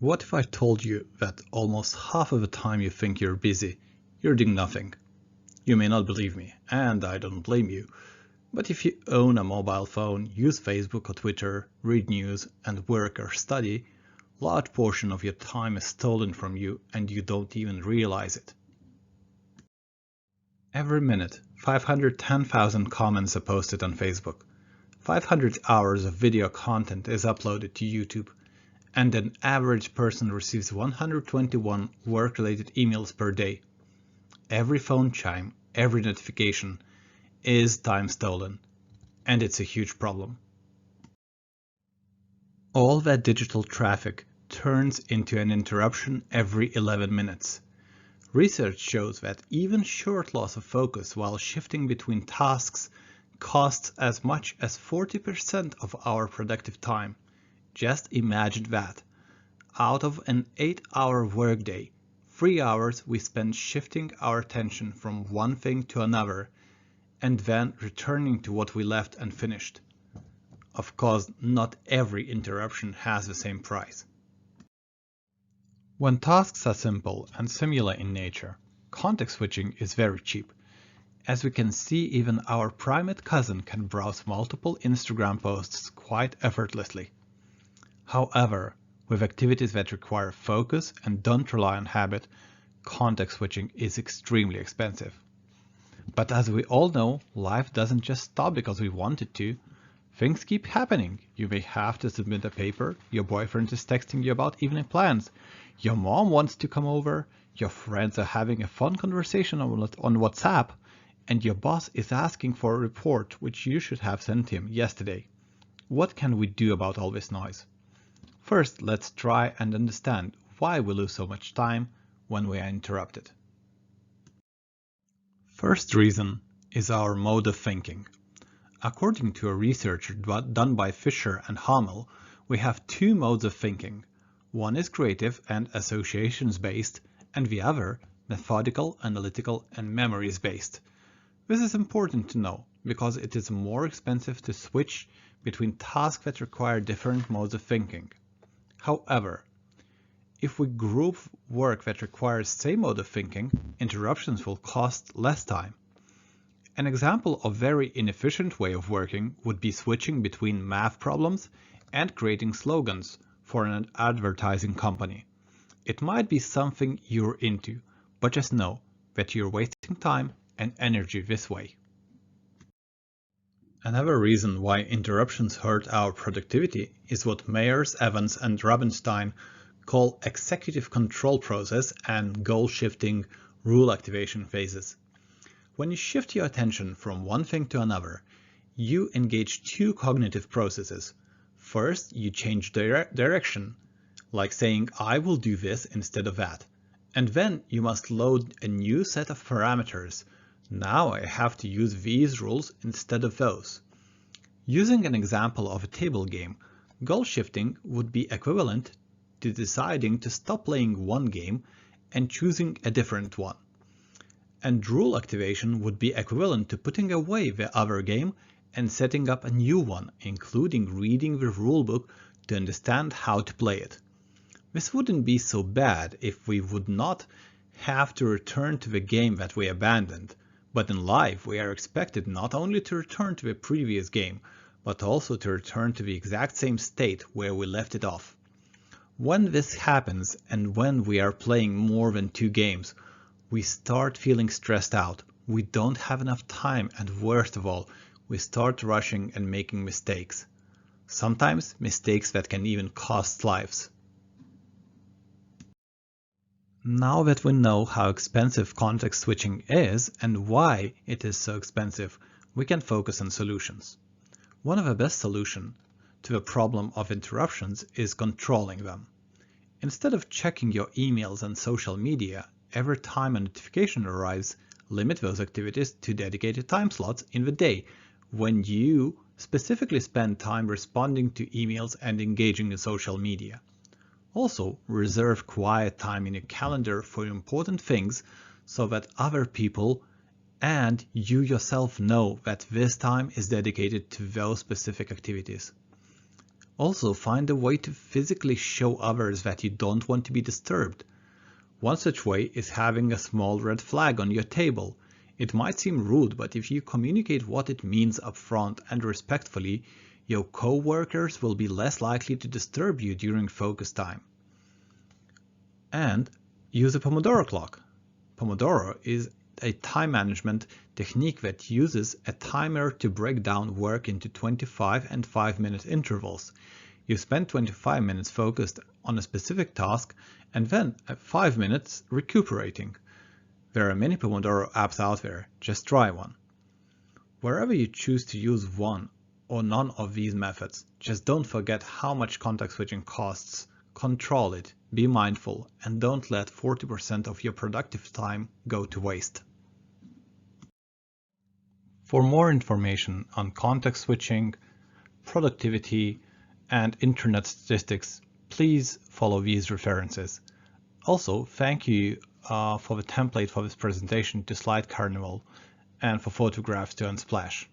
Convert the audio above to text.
What if I told you that almost half of the time you think you're busy, you're doing nothing? You may not believe me, and I don't blame you, but if you own a mobile phone, use Facebook or Twitter, read news, and work or study, a large portion of your time is stolen from you and you don't even realize it. Every minute, 510,000 comments are posted on Facebook. 500 hours of video content is uploaded to YouTube, and an average person receives 121 work-related emails per day. Every phone chime, every notification is time stolen, and it's a huge problem. All that digital traffic turns into an interruption every 11 minutes. Research shows that even short loss of focus while shifting between tasks costs as much as 40% of our productive time. Just imagine that. Out of an 8-hour workday, 3 hours we spend shifting our attention from one thing to another and then returning to what we left unfinished. Of course, not every interruption has the same price. When tasks are simple and similar in nature, context switching is very cheap. As we can see, even our primate cousin can browse multiple Instagram posts quite effortlessly. However, with activities that require focus and don't rely on habit, context switching is extremely expensive. But as we all know, life doesn't just stop because we want it to. Things keep happening. You may have to submit a paper, your boyfriend is texting you about evening plans, your mom wants to come over, your friends are having a fun conversation on WhatsApp, and your boss is asking for a report which you should have sent him yesterday. What can we do about all this noise? First, let's try and understand why we lose so much time when we are interrupted. First reason is our mode of thinking. According to a research done by Fisher and Hamel, we have two modes of thinking. One is creative and associations-based, and the other methodical, analytical, and memories-based. This is important to know because it is more expensive to switch between tasks that require different modes of thinking. However, if we group work that requires same mode of thinking, interruptions will cost less time. An example of very inefficient way of working would be switching between math problems and creating slogans for an advertising company. It might be something you're into, but just know that you're wasting time and energy this way. Another reason why interruptions hurt our productivity is what Mayers, Evans, and Rubinstein call executive control process and goal-shifting rule activation phases. When you shift your attention from one thing to another, you engage two cognitive processes. First, you change direction, like saying, I will do this instead of that. And then you must load a new set of parameters. Now I have to use these rules instead of those. Using an example of a table game, goal shifting would be equivalent to deciding to stop playing one game and choosing a different one. And rule activation would be equivalent to putting away the other game and setting up a new one, including reading the rulebook to understand how to play it. This wouldn't be so bad if we would not have to return to the game that we abandoned, but in life we are expected not only to return to the previous game, but also to return to the exact same state where we left it off. When this happens and when we are playing more than 2 games, we start feeling stressed out, we don't have enough time, and worst of all, we start rushing and making mistakes. Sometimes mistakes that can even cost lives. Now that we know how expensive context switching is and why it is so expensive, we can focus on solutions. One of the best solutions to the problem of interruptions is controlling them. Instead of checking your emails and social media every time a notification arrives, limit those activities to dedicated time slots in the day when you specifically spend time responding to emails and engaging in social media. Also, reserve quiet time in your calendar for important things so that other people and you yourself know that this time is dedicated to those specific activities. Also, find a way to physically show others that you don't want to be disturbed. One such way is having a small red flag on your table. It might seem rude, but if you communicate what it means upfront and respectfully, your co-workers will be less likely to disturb you during focus time. And use a Pomodoro clock. Pomodoro is a time management technique that uses a timer to break down work into 25 and 5-minute intervals. You spend 25 minutes focused on a specific task and then 5 minutes recuperating. There are many Pomodoro apps out there, just try one. Wherever you choose to use one or none of these methods, just don't forget how much context switching costs. Control it, be mindful, and don't let 40% of your productive time go to waste. For more information on context switching, productivity, and internet statistics, please follow these references. Also, thank you for the template for this presentation to Slide Carnival and for photographs to Unsplash.